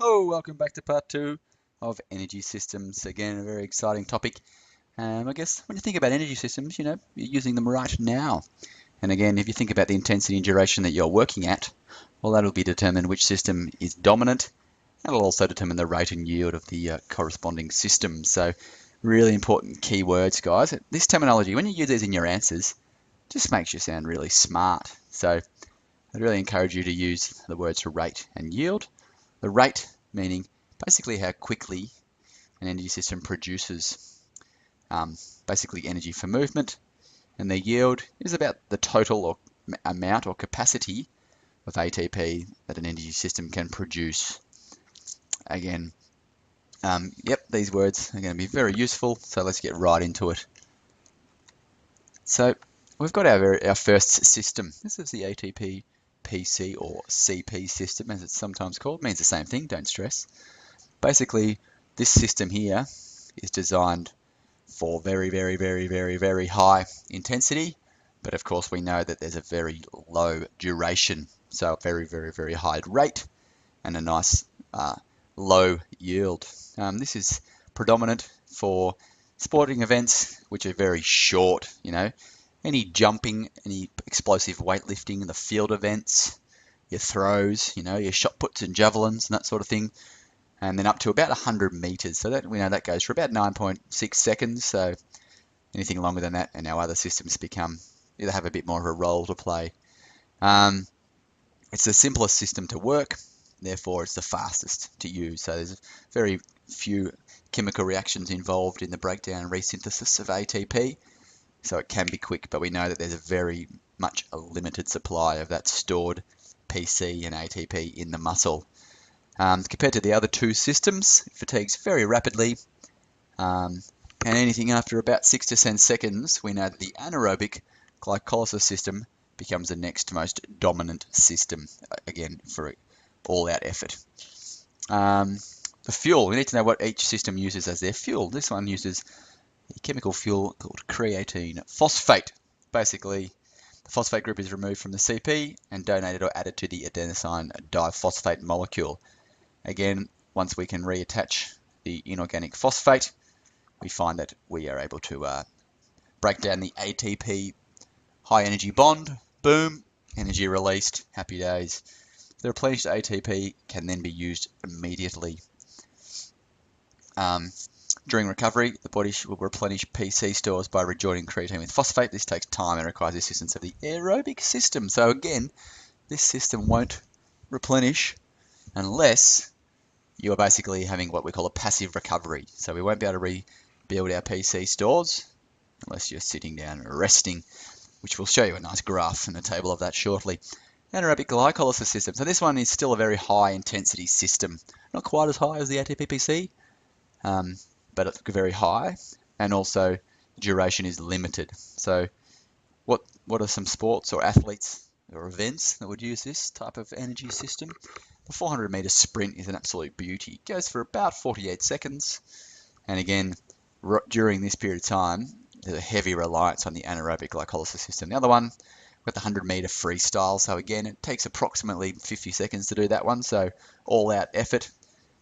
Oh, welcome back to part two of energy systems. Again, a very exciting topic. I guess when you think about energy systems, you're using them right now. And again, if you think about the intensity and duration that you're working at, well, that'll be determined which system is dominant. That'll also determine the rate and yield of the corresponding system. So, really important keywords, guys. This terminology, when you use these in your answers, just makes you sound really smart. So, I'd really encourage you to use the words rate and yield. The rate meaning basically how quickly an energy system produces basically energy for movement, and the yield is about the total or amount or capacity of ATP that an energy system can produce. Again, yep, these words are going to be very useful, so let's get right into it. So we've got our first system. This is the ATP PC or CP system, as it's sometimes called. It means the same thing, don't stress. Basically, this system here is designed for very, very, very, very, very high intensity, but of course we know that there's a very low duration, so a very, very, very high rate and a nice low yield. This is predominant for sporting events which are very short, any jumping, any explosive weightlifting, the field events, your throws, your shot puts and javelins and that sort of thing, and then up to about 100 meters. So that we know that goes for about 9.6 seconds. So anything longer than that, and our other systems either have a bit more of a role to play. It's the simplest system to work, therefore it's the fastest to use. So there's very few chemical reactions involved in the breakdown and resynthesis of ATP. So it can be quick, but we know that there's a very much a limited supply of that stored PC and ATP in the muscle. Compared to the other two systems, it fatigues very rapidly, and anything after about 6 to 10 seconds, we know that the anaerobic glycolysis system becomes the next most dominant system, again, for all-out effort. The fuel, we need to know what each system uses as their fuel. This one uses a chemical fuel called creatine phosphate. Basically, the phosphate group is removed from the CP and donated or added to the adenosine diphosphate molecule. Again, once we can reattach the inorganic phosphate, we find that we are able to break down the ATP high energy bond. Boom, energy released, happy days. The replenished ATP can then be used immediately. During recovery, the body will replenish PC stores by rejoining creatine with phosphate. This takes time and requires the assistance of the aerobic system. So again, this system won't replenish unless you are basically having what we call a passive recovery. So we won't be able to rebuild our PC stores unless you're sitting down and resting, which will show you a nice graph and a table of that shortly. Anaerobic glycolysis system. So this one is still a very high intensity system. Not quite as high as the ATP-PC, but it's very high, and also duration is limited. So what are some sports or athletes or events that would use this type of energy system? The 400-meter sprint is an absolute beauty. It goes for about 48 seconds. And again, during this period of time, there's a heavy reliance on the anaerobic glycolysis system. The other one, we've got the 100-meter freestyle. So again, it takes approximately 50 seconds to do that one. So all-out effort.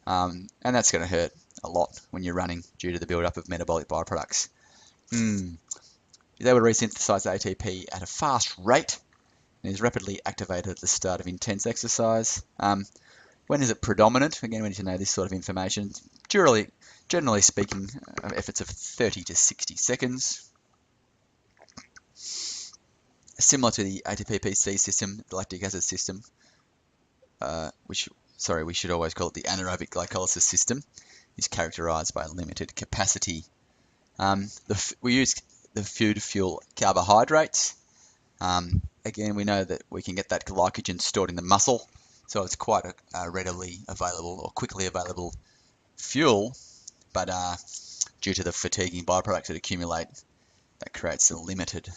And that's going to hurt a lot when you're running due to the build-up of metabolic byproducts. They would resynthesize ATP at a fast rate and is rapidly activated at the start of intense exercise. When is it predominant? Again, we need to know this sort of information. Generally speaking, efforts of 30 to 60 seconds. Similar to the ATP-PC system, the lactic acid system, we should always call it the anaerobic glycolysis system, is characterized by limited capacity. We use the food fuel carbohydrates. Again, we know that we can get that glycogen stored in the muscle, so it's quite a readily available or quickly available fuel, but due to the fatiguing byproducts that accumulate, that creates a limited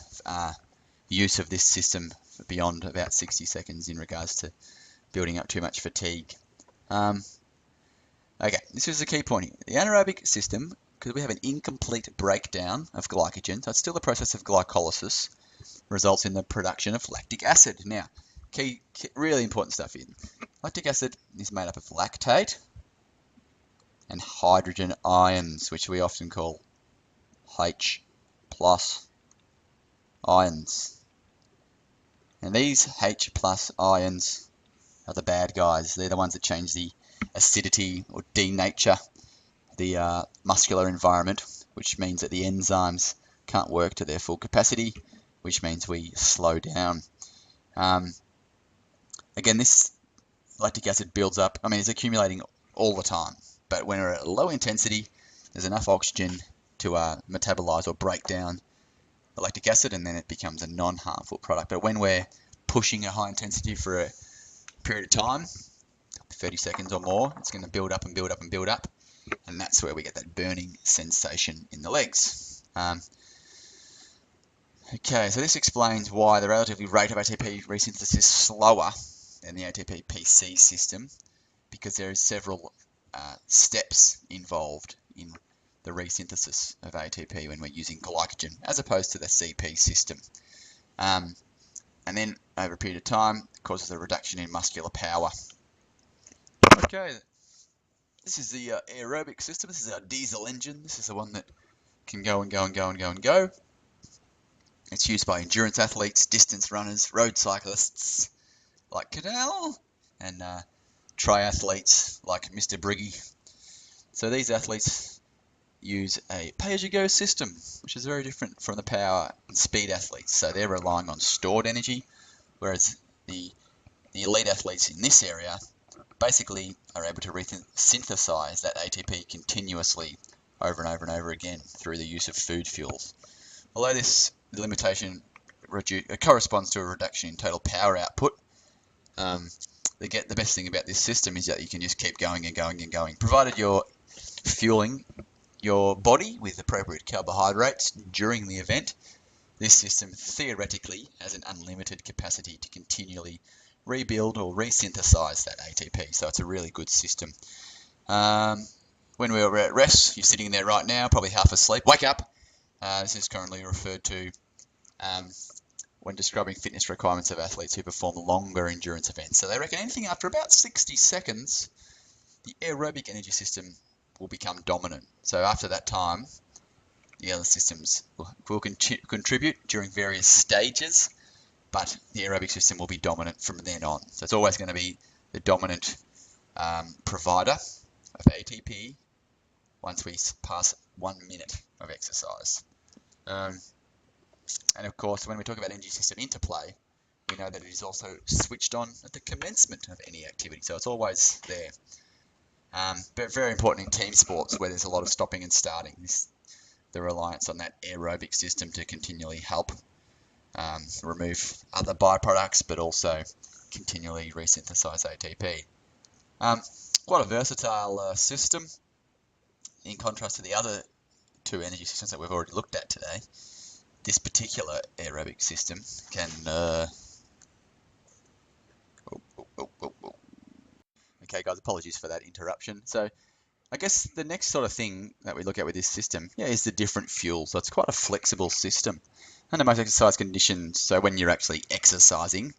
use of this system beyond about 60 seconds in regards to building up too much fatigue. Okay, this is the key point here. The anaerobic system, because we have an incomplete breakdown of glycogen, so it's still the process of glycolysis, results in the production of lactic acid. Now, really important stuff in. Lactic acid is made up of lactate and hydrogen ions, which we often call H plus ions. And these H plus ions are the bad guys. They're the ones that change the acidity or denature the muscular environment, which means that the enzymes can't work to their full capacity, which means we slow down. Again, this lactic acid builds up. I mean, it's accumulating all the time, but when we're at low intensity, there's enough oxygen to metabolize or break down the lactic acid, and then it becomes a non-harmful product. But when we're pushing a high intensity for a period of time, 30 seconds or more, it's going to build up and build up and build up, and that's where we get that burning sensation in the legs. Okay, so this explains why the relative rate of ATP resynthesis is slower than the ATP-PC system, because there are several steps involved in the resynthesis of ATP when we're using glycogen, as opposed to the CP system. And then over a period of time, it causes a reduction in muscular power. Okay, this is the aerobic system. This is our diesel engine. This is the one that can go and go and go and go and go. It's used by endurance athletes, distance runners, road cyclists like Cadell, and triathletes like Mr. Briggy. So these athletes use a pay-as-you-go system, which is very different from the power and speed athletes. So they're relying on stored energy, whereas the elite athletes in this area basically are able to synthesize that ATP continuously over and over and over again through the use of food fuels. Although this limitation corresponds to a reduction in total power output, the best thing about this system is that you can just keep going and going and going, provided you're fueling your body with appropriate carbohydrates during the event. This system theoretically has an unlimited capacity to continually rebuild or resynthesize that ATP, so it's a really good system. When we're at rest, you're sitting there right now, probably half asleep. Wake up! This is currently referred to when describing fitness requirements of athletes who perform longer endurance events. So they reckon anything after about 60 seconds, the aerobic energy system will become dominant. So after that time, the other systems will contribute during various stages, but the aerobic system will be dominant from then on. So it's always going to be the dominant provider of ATP once we pass 1 minute of exercise. And of course, when we talk about energy system interplay, we know that it is also switched on at the commencement of any activity. So it's always there. But very important in team sports where there's a lot of stopping and starting. The reliance on that aerobic system to continually help remove other byproducts, but also continually resynthesize ATP. Quite a versatile system in contrast to the other two energy systems that we've already looked at today. This particular aerobic system can Okay guys, apologies for that interruption. So I guess the next sort of thing that we look at with this system, is the different fuels. So it's quite a flexible system under most exercise conditions. So when you're actually exercising,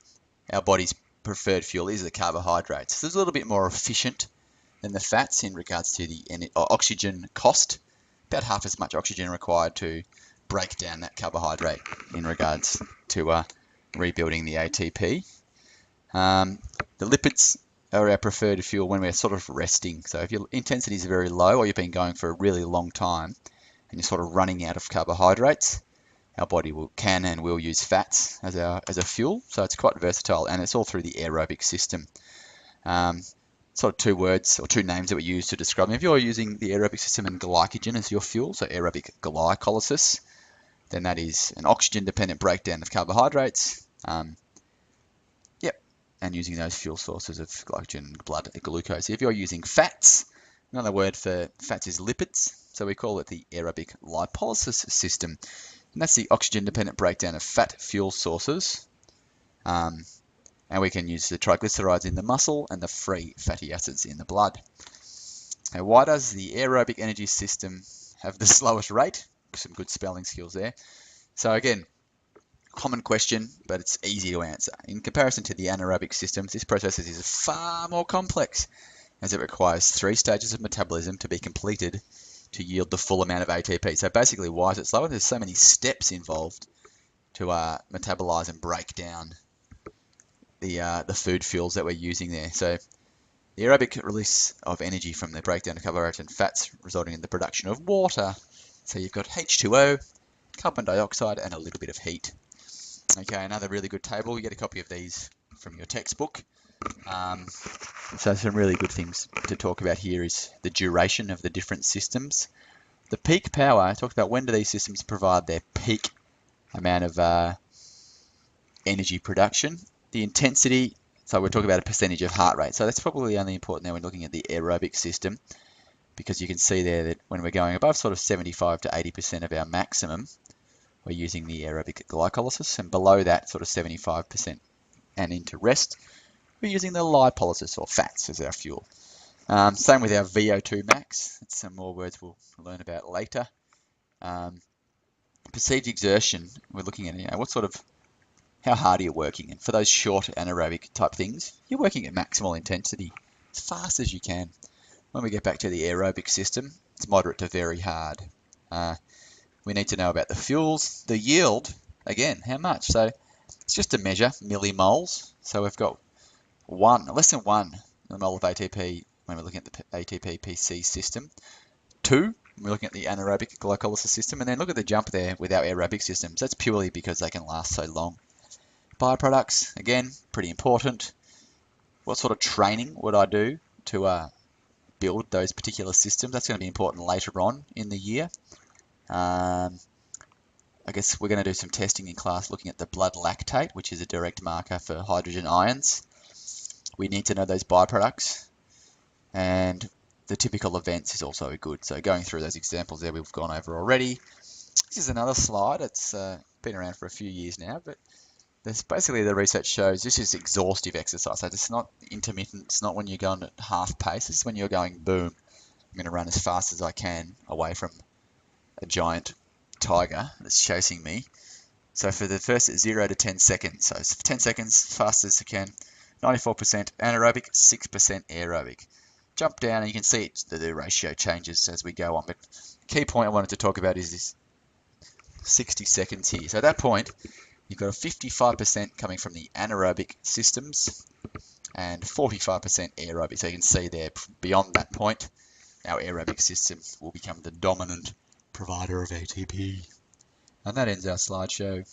our body's preferred fuel is the carbohydrates. So it's a little bit more efficient than the fats in regards to the oxygen cost. About half as much oxygen required to break down that carbohydrate in regards to rebuilding the ATP. The lipids are our preferred fuel when we're sort of resting. So if your intensity is very low or you've been going for a really long time and you're sort of running out of carbohydrates, our body can and will use fats as a fuel. So it's quite versatile, and it's all through the aerobic system. Sort of two words or two names that we use to describe them. If you're using the aerobic system and glycogen as your fuel, so aerobic glycolysis, then that is an oxygen-dependent breakdown of carbohydrates. And using those fuel sources of glycogen, blood, glucose. If you're using fats, another word for fats is lipids, so we call it the aerobic lipolysis system. And that's the oxygen-dependent breakdown of fat fuel sources. And we can use the triglycerides in the muscle and the free fatty acids in the blood. Now, why does the aerobic energy system have the slowest rate? Some good spelling skills there. So again, Common question, but it's easy to answer. In comparison to the anaerobic systems, this process is far more complex, as it requires 3 stages of metabolism to be completed to yield the full amount of ATP. So basically, why is it slower? There's so many steps involved to metabolize and break down the food fuels that we're using there. So the aerobic release of energy from the breakdown of carbohydrates and fats, resulting in the production of water. So you've got H2O, carbon dioxide, and a little bit of heat. Okay, another really good table. You get a copy of these from your textbook. So some really good things to talk about here is the duration of the different systems. The peak power talks about when do these systems provide their peak amount of energy production. The intensity, so we're talking about a percentage of heart rate. So that's probably only important now when looking at the aerobic system, because you can see there that when we're going above sort of 75 to 80% of our maximum, we're using the aerobic glycolysis, and below that sort of 75% and into rest, we're using the lipolysis or fats as our fuel. Same with our VO2 max. That's some more words we'll learn about later. Perceived exertion, we're looking at what sort of, how hard are you working? And for those short anaerobic type things, you're working at maximal intensity as fast as you can. When we get back to the aerobic system, it's moderate to very hard. We need to know about the fuels, the yield, again, how much? So it's just a measure, millimoles. So we've got less than 1 mole of ATP when we're looking at the ATP-PC system. 2, we're looking at the anaerobic glycolysis system. And then look at the jump there with our aerobic systems. That's purely because they can last so long. Byproducts, again, pretty important. What sort of training would I do to build those particular systems? That's going to be important later on in the year. I guess we're going to do some testing in class looking at the blood lactate, which is a direct marker for hydrogen ions. We need to know those byproducts, and the typical events is also good. So going through those examples there we've gone over already. This is another slide. It's been around for a few years now, but there's basically the research shows this is exhaustive exercise. So it's not intermittent. It's not when you're going at half pace. It's when you're going boom. I'm going to run as fast as I can away from a giant tiger that's chasing me. So for the first 0 to 10 seconds, so it's 10 seconds, fast as you can, 94% anaerobic, 6% aerobic. Jump down and you can see the ratio changes as we go on. But key point I wanted to talk about is this 60 seconds here. So at that point, you've got a 55% coming from the anaerobic systems and 45% aerobic. So you can see there, beyond that point, our aerobic system will become the dominant provider of ATP. And that ends our slideshow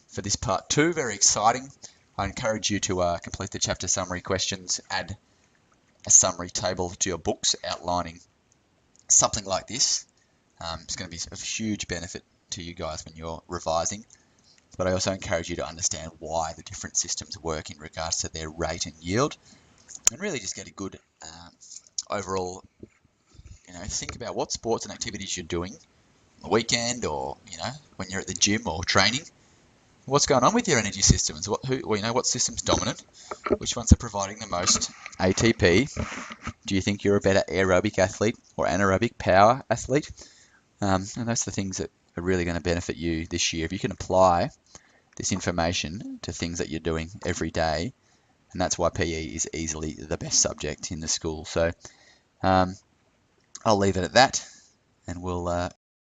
for this part 2. Very exciting. I encourage you to complete the chapter summary questions, add a summary table to your books outlining something like this. It's going to be of huge benefit to you guys when you're revising. But I also encourage you to understand why the different systems work in regards to their rate and yield, and really just get a good overall, think about what sports and activities you're doing on the weekend, or when you're at the gym or training. What's going on with your energy systems? What system's dominant? Which ones are providing the most ATP? Do you think you're a better aerobic athlete or anaerobic power athlete? And that's the things that are really going to benefit you this year. If you can apply this information to things that you're doing every day, and that's why PE is easily the best subject in the school. So I'll leave it at that, and we'll